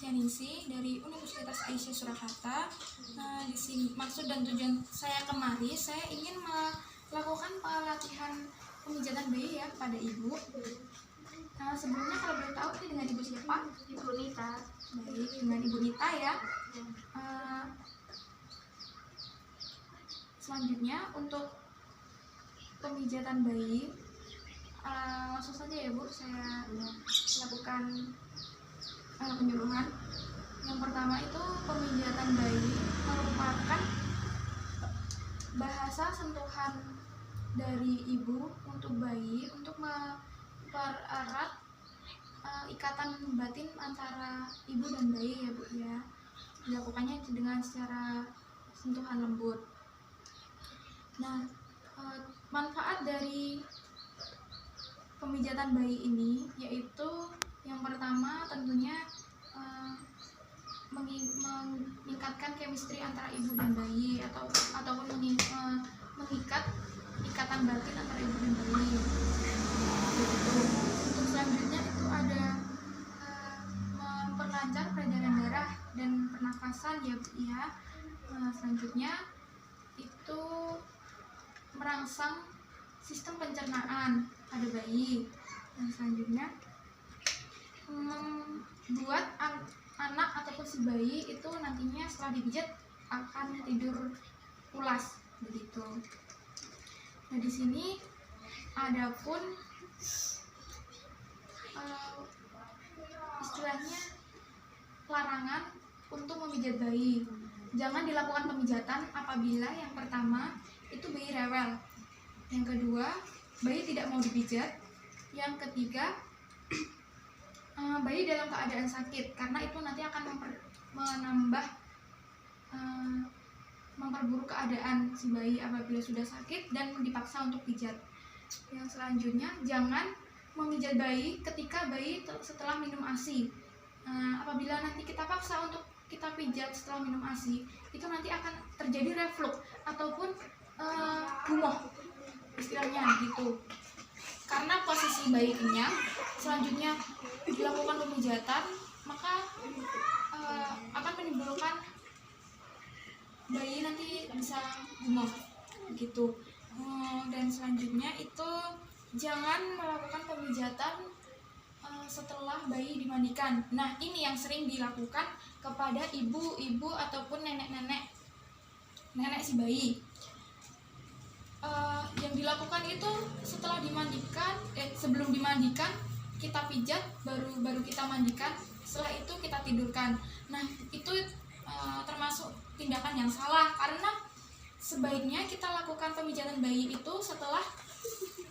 Novianingsi dari Universitas Aisyah Surakarta. Nah, di sini maksud dan tujuan saya kemari, saya ingin melakukan pelatihan pemijatan bayi ya pada ibu. Nah, sebelumnya kalau boleh tahu ini dengan ibu siapa? Ibu Nita. Baik, dengan ibu Nita ya. Selanjutnya untuk pemijatan bayi, langsung saja ya Bu, saya lakukan penyuluhan. Yang pertama itu pemijatan bayi merupakan bahasa sentuhan dari ibu untuk bayi untuk mempererat ikatan batin antara ibu dan bayi ya Bu ya. Dilakukannya dengan secara sentuhan lembut. Nah, manfaat dari pemijatan bayi ini yaitu yang pertama tentunya meningkatkan chemistry antara ibu dan bayi ataupun mengikat ikatan batin antara ibu dan bayi. Untuk selanjutnya itu ada memperlancar peredaran darah dan pernafasan ya Bu ya. Selanjutnya itu merangsang sistem pencernaan pada bayi. Dan selanjutnya membuat anak ataupun si bayi itu nantinya setelah dipijat akan tidur pulas begitu. Nah, di sini ada pun istilahnya larangan untuk memijat bayi. Jangan dilakukan pemijatan apabila yang pertama itu bayi rewel, yang kedua bayi tidak mau dipijat, yang ketiga bayi dalam keadaan sakit, karena itu nanti akan memperburuk keadaan si bayi apabila sudah sakit dan dipaksa untuk pijat. Yang selanjutnya jangan memijat bayi ketika bayi setelah minum ASI. Apabila nanti kita paksa untuk kita pijat setelah minum ASI, itu nanti akan terjadi reflux ataupun gumoh istilahnya gitu. Karena posisi bayi kenyang, selanjutnya dilakukan pemijatan, maka akan menimbulkan bayi nanti bisa gumoh begitu. Dan selanjutnya itu jangan melakukan pemijatan setelah bayi dimandikan. Nah, ini yang sering dilakukan kepada ibu-ibu ataupun nenek si bayi. Yang dilakukan itu setelah dimandikan, sebelum dimandikan kita pijat, baru kita mandikan, setelah itu kita tidurkan. Nah, itu termasuk tindakan yang salah, karena sebaiknya kita lakukan pemijatan bayi itu setelah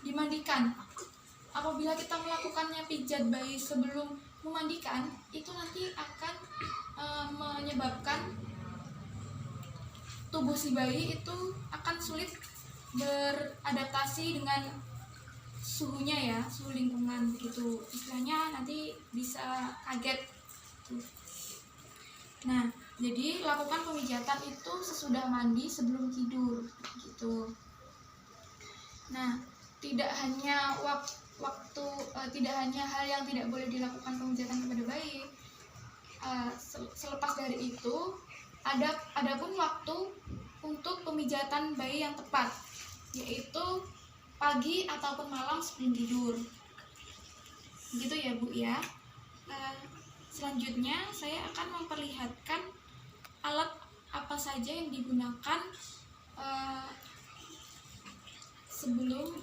dimandikan. Apabila kita melakukannya pijat bayi sebelum memandikan, itu nanti akan menyebabkan tubuh si bayi itu akan sulit beradaptasi dengan suhunya ya, suhu lingkungan begitu. Istilahnya nanti bisa kaget. Nah, jadi lakukan pemijatan itu sesudah mandi sebelum tidur gitu. Nah, tidak hanya tidak hanya hal yang tidak boleh dilakukan pemijatan kepada bayi. Selepas dari itu ada pun waktu untuk pemijatan bayi yang tepat, yaitu pagi ataupun malam sebelum tidur. Gitu ya Bu ya. Selanjutnya saya akan memperlihatkan alat apa saja yang digunakan sebelum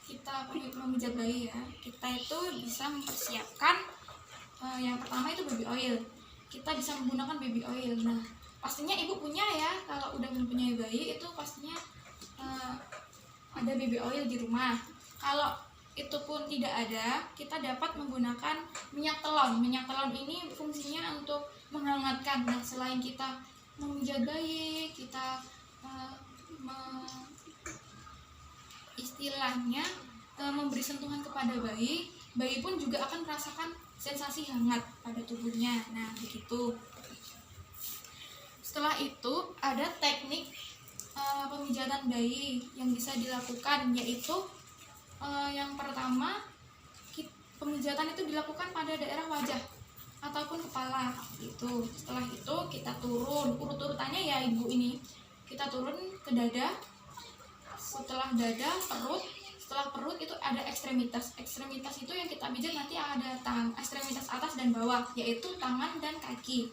kita memijat bayi ya. Kita itu bisa mempersiapkan yang pertama itu baby oil. Kita bisa menggunakan baby oil. Nah, pastinya ibu punya ya, kalau udah mempunyai bayi itu pastinya ada baby oil di rumah. Kalau itu pun tidak ada, kita dapat menggunakan minyak telon. Minyak telon ini fungsinya untuk menghangatkan. Nah, selain kita memijat bayi, kita istilahnya memberi sentuhan kepada bayi, bayi pun juga akan merasakan sensasi hangat pada tubuhnya. Nah, begitu. Setelah itu ada teknik pemijatan bayi yang bisa dilakukan, yaitu yang pertama pemijatan itu dilakukan pada daerah wajah. ataupun kepala gitu. Setelah itu kita turun, urut-urutannya ya ibu ini, kita turun ke dada, setelah dada perut, setelah perut itu ada ekstremitas. Ekstremitas itu yang kita pijat nanti ada ekstremitas atas dan bawah, yaitu tangan dan kaki.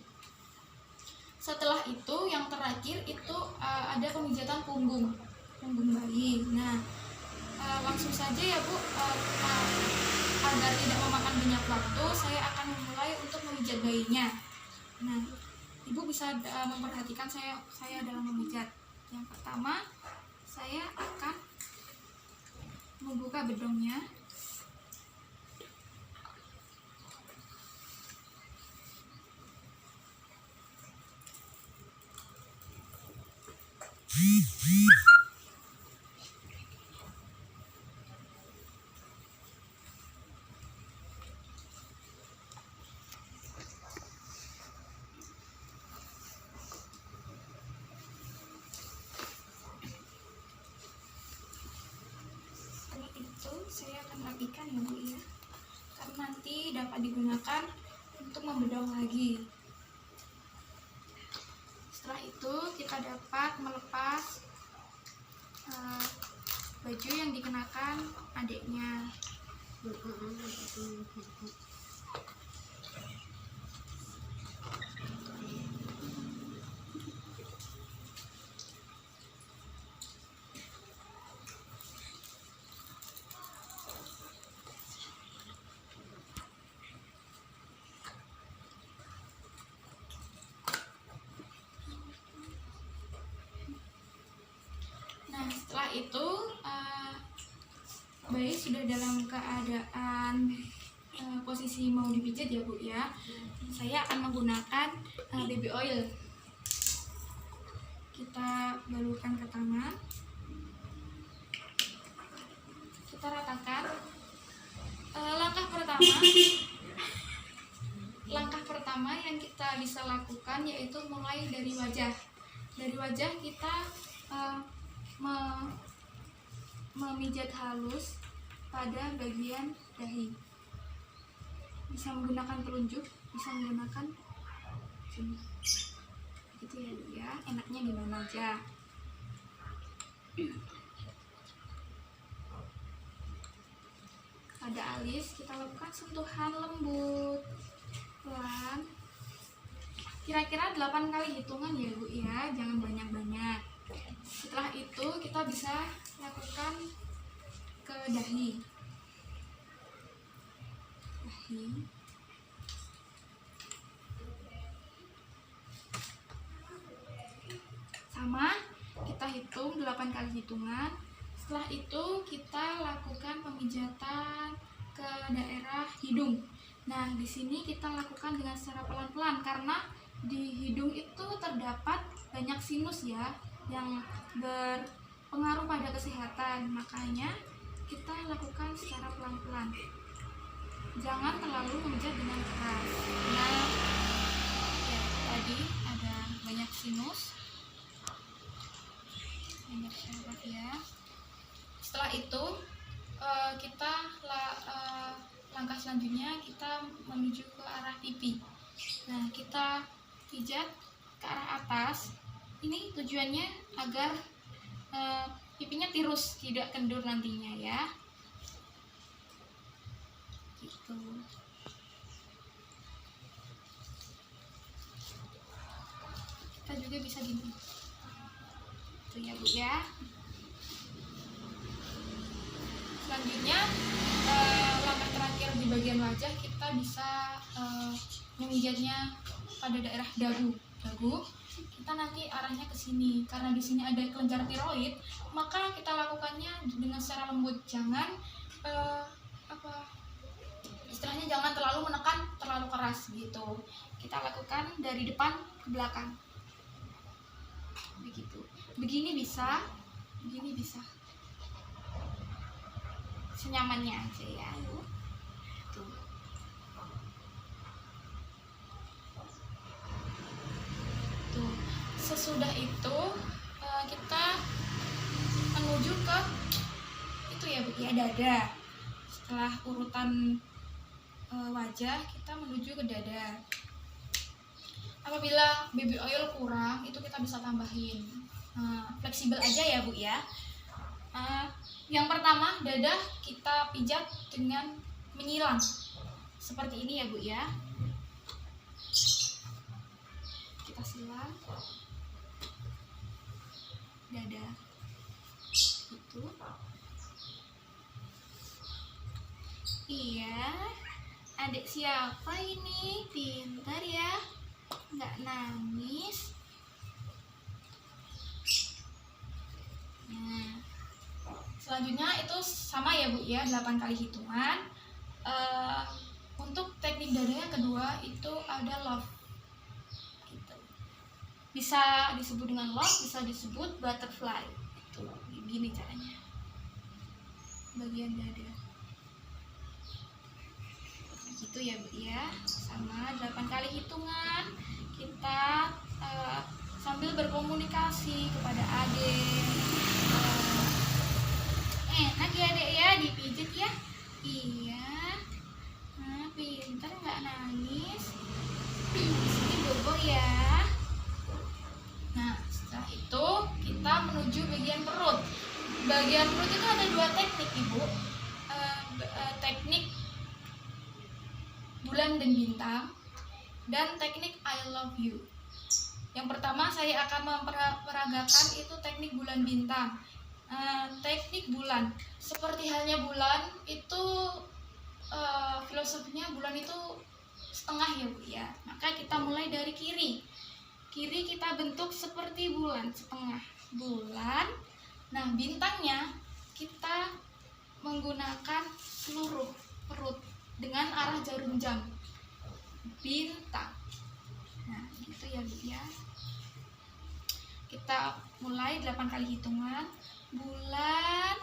Setelah itu yang terakhir itu ada pemijatan punggung bayi. Nah, langsung saja ya Bu, agar tidak memakan banyak waktu, saya akan memulai untuk memijat bayinya. Nah, Ibu bisa memperhatikan saya dalam memijat. Yang pertama, saya akan membuka bedongnya. Saya akan rapikan ya Bu ya, karena nanti dapat digunakan untuk membedong lagi. Setelah itu kita dapat melepas baju yang dikenakan adiknya. Nah, setelah itu bayi sudah dalam keadaan posisi mau dipijat ya Bu ya. Saya akan menggunakan baby oil. Kita balurkan ke tangan, kita ratakan. Langkah pertama yang kita bisa lakukan yaitu mulai dari wajah. Dari wajah kita memijat halus pada bagian dahi. Bisa menggunakan telunjuk, bisa menggunakan sini. Gitu ya Bu ya, enaknya di mana aja. Pada alis kita lakukan sentuhan lembut, pelan. Kira-kira 8 kali hitungan ya Bu ya, jangan banyak-banyak. Setelah itu kita bisa lakukan ke dahi. Sama, kita hitung 8 kali hitungan. Setelah itu kita lakukan pemijatan ke daerah hidung. Nah, di sini kita lakukan dengan secara pelan-pelan karena di hidung itu terdapat banyak sinus ya yang berpengaruh pada kesehatan. Makanya kita lakukan secara pelan-pelan. Jangan terlalu memijat dengan keras. Nah, ya, tadi ada banyak sinus, banyak syaraf ya. Setelah itu langkah selanjutnya kita menuju ke arah pipi. Nah, kita pijat ke arah atas. Ini tujuannya agar pipinya tirus, tidak kendur nantinya ya. Gitu. Kita juga bisa gini. Itu ya Bu ya. Selanjutnya langkah terakhir di bagian wajah kita bisa memijatnya pada daerah dagu. Kita nanti arahnya ke sini karena di sini ada kelenjar tiroid, maka kita lakukannya dengan secara lembut. Jangan istilahnya jangan terlalu menekan, terlalu keras gitu. Kita lakukan dari depan ke belakang. Begitu. Begini bisa. Senyamannya aja ya. Tuh. Sesudah itu kita menuju ke itu ya Bu ya, dada. Setelah urutan wajah kita menuju ke dada. Apabila baby oil kurang, itu kita bisa tambahin. Fleksibel aja ya Bu ya. Yang pertama, dada kita pijat dengan menyilang seperti ini ya Bu ya. Kita silang dada itu. Iya, adik siapa ini? Pintar ya, nggak nangis. Nah, selanjutnya itu sama ya Bu ya, 8 kali hitungan. Untuk teknik dada yang kedua itu ada love gitu. Bisa disebut dengan love, bisa disebut butterfly. Itu gini caranya, bagian dada gitu ya Bu ya. Sama 8 kali hitungan kita sambil berkomunikasi kepada adik. Enak ya Dek ya, dipijit ya. Iya. Nah, pintar, nggak nangis. Disini bobo ya. Nah, setelah itu kita menuju bagian perut. Bagian perut itu ada 2 teknik Ibu. Teknik bulan dan bintang dan teknik I love you. Yang pertama saya akan memperagakan itu teknik bulan bintang. Teknik bulan, seperti halnya bulan itu filosofinya bulan itu setengah ya Bu ya. Maka kita mulai dari kiri kita bentuk seperti bulan, setengah bulan. Nah, bintangnya kita menggunakan seluruh perut dengan arah jarum jam, bintang. Nah, gitu ya Bu ya. Kita mulai 8 kali hitungan. Bulan,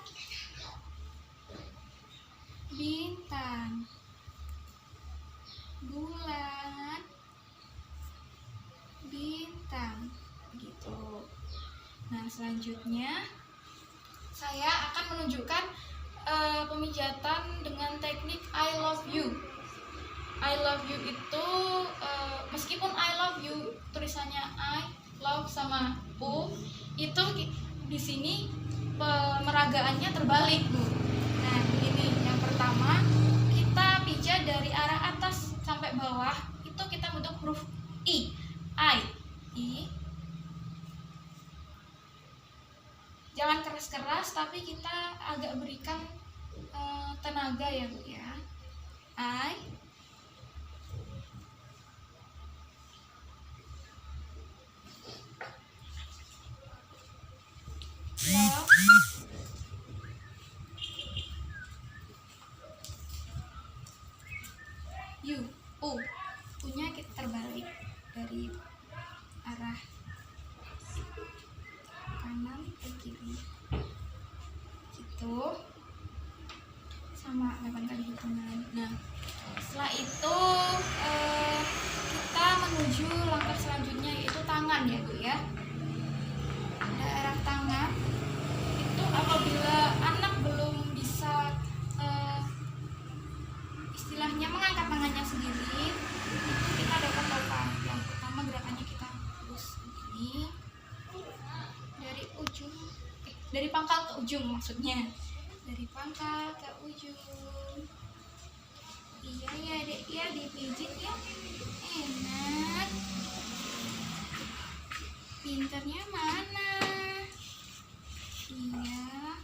bintang, bulan, bintang, gitu. Nah, selanjutnya saya akan menunjukkan pemijatan dengan teknik I love you. I love you itu meskipun I love you tulisannya I love sama U, itu di sini pemeragaannya terbalik Bu. Nah, ini yang pertama kita pijat dari arah atas sampai bawah, itu kita bentuk huruf I. Jangan keras-keras, tapi kita agak berikan tenaga ya Bu ya. I love you. U-nya kita terbalik dari arah kanan ke kiri gitu, sama 8 kali hitungan. Nah, setelah itu kita menuju langkah selanjutnya, yaitu tangan ya Bu ya. Daerah tangan itu apabila anak belum bisa istilahnya mengangkat tangannya sendiri, itu kita dapat topang. Yang pertama gerakannya kita terus begini, dari pangkal ke ujung, maksudnya dari pangkal ke ujung. Iya ya Dek ya, dipijit ya, enak. Pinternya mana? Iya.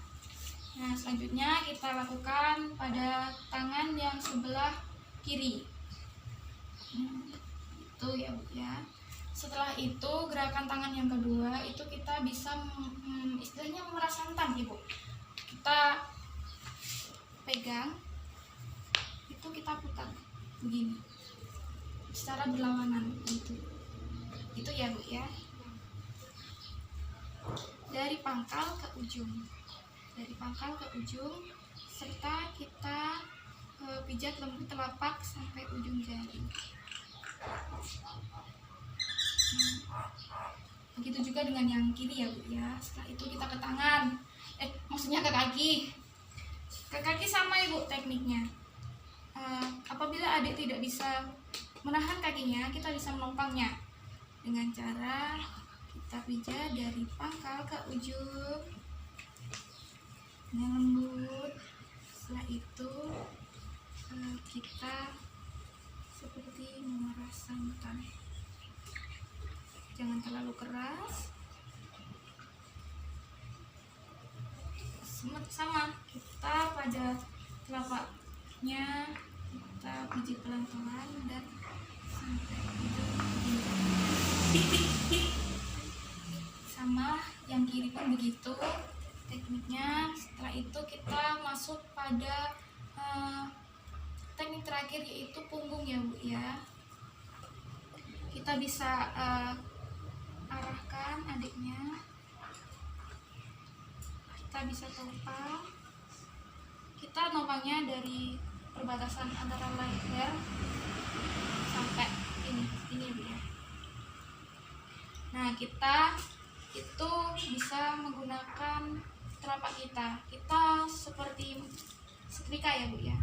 Nah, selanjutnya kita lakukan pada tangan yang sebelah kiri. Itu ya Bu ya. Setelah itu gerakan tangan yang kedua itu kita bisa istilahnya memeras santan Ibu. Kita pegang, itu kita putar begini secara berlawanan gitu. Itu ya Bu ya. Dari pangkal ke ujung, serta kita pijat lembut telapak sampai ujung jari. Begitu juga dengan yang kiri ya Bu ya. Setelah itu kita ke tangan, maksudnya ke kaki. Ke kaki sama Ibu tekniknya. Apabila adik tidak bisa menahan kakinya, kita bisa menopangnya dengan cara kita pijat dari pangkal ke ujung dengan lembut. Setelah itu kita seperti memeras santan, jangan terlalu keras. Sama kita pada telapaknya kita pijit pelan-pelan dan sampai itu sama yang kiri pun begitu tekniknya. Setelah itu kita masuk pada teknik terakhir, yaitu punggung ya Bu ya. Kita bisa arahkan adiknya, kita bisa topang. Kita nopangnya dari perbatasan antara leher sampai ini Bu ya. Nah, kita itu bisa menggunakan telapak kita seperti setrika ya Bu ya,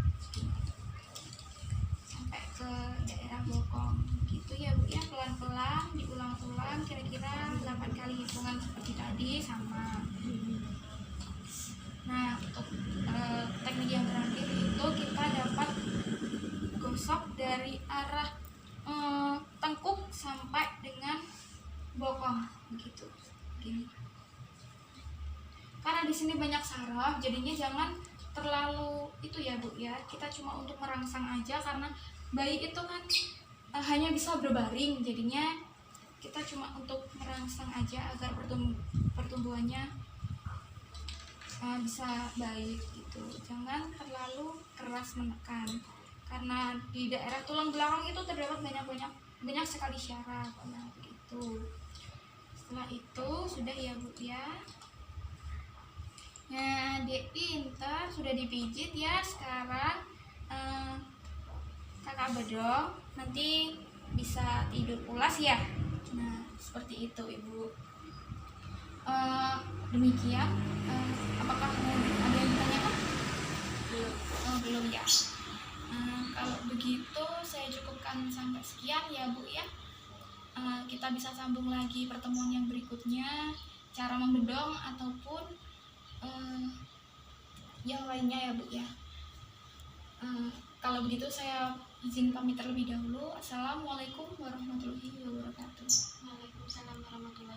sampai ke daerah bokong gitu ya Bu ya. Pelan-pelan diulang-ulang kira-kira 8 kali hitungan seperti tadi sama. Nah, untuk teknik yang terakhir itu kita dapat gosok dari arah tengkuk sampai dengan bokong begitu. Gini. Karena di sini banyak saraf, jadinya jangan terlalu itu ya Bu ya. Kita cuma untuk merangsang aja, karena bayi itu kan hanya bisa berbaring, jadinya kita cuma untuk merangsang aja agar pertumbuhannya bisa baik gitu. Jangan terlalu keras menekan, karena di daerah tulang belakang itu terdapat banyak sekali syaraf. Nah, begitu. Setelah itu sudah ya Bu ya. Nah, Dek pintar, sudah dipijit ya. Sekarang Kakak Bedong nanti bisa tidur pulas ya. Nah, seperti itu Ibu. Demikian. Apakah ada yang ditanyakan? Belum ya. Kalau begitu saya cukupkan sampai sekian ya Bu ya. Kita bisa sambung lagi pertemuan yang berikutnya, cara membedong ataupun yang lainnya ya Bu ya. Kalau begitu saya izin pamit terlebih dahulu. Assalamualaikum warahmatullahi wabarakatuh. Waalaikumsalam warahmatullahi